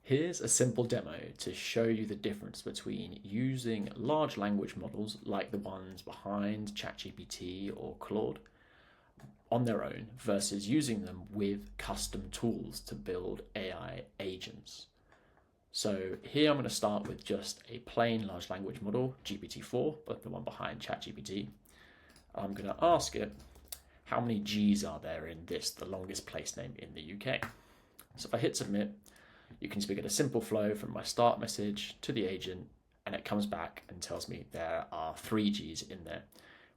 Here's a simple demo to show you the difference between using large language models like the ones behind ChatGPT or Claude on their own versus using them with custom tools to build AI agents. So here I'm going to start with just a plain large language model, GPT-4, but the one behind ChatGPT. I'm going to ask it, how many G's are there in this, the longest place name in the UK? So if I hit submit, you can get a simple flow from my start message to the agent, and it comes back and tells me there are 3 G's in there.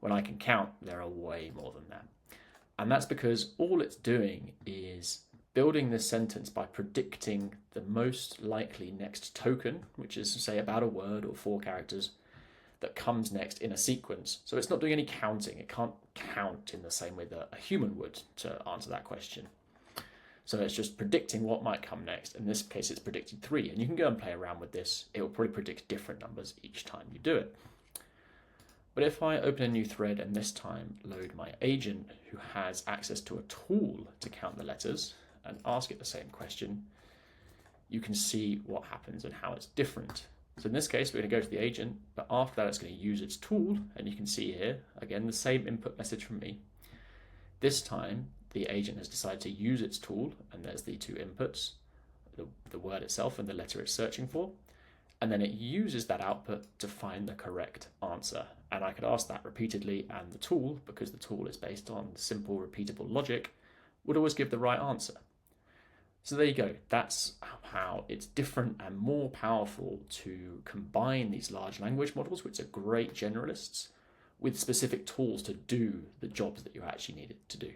When I can count, there are way more than that. And that's because all it's doing is building this sentence by predicting the most likely next token, which is, say, about a word or 4 characters, that comes next in a sequence. So it's not doing any counting. It can't count in the same way that a human would to answer that question. So it's just predicting what might come next. In this case, it's predicted 3. And you can go and play around with this. It will probably predict different numbers each time you do it. But if I open a new thread and this time load my agent who has access to a tool to count the letters and ask it the same question, you can see what happens and how it's different. So in this case, we're going to go to the agent, but after that, it's going to use its tool. And you can see here, again, the same input message from me. This time, the agent has decided to use its tool, and there's the 2 inputs, the word itself and the letter it's searching for. And then it uses that output to find the correct answer. And I could ask that repeatedly, and the tool, because the tool is based on simple, repeatable logic, would always give the right answer. So there you go. That's how it's different and more powerful to combine these large language models, which are great generalists, with specific tools to do the jobs that you actually need it to do.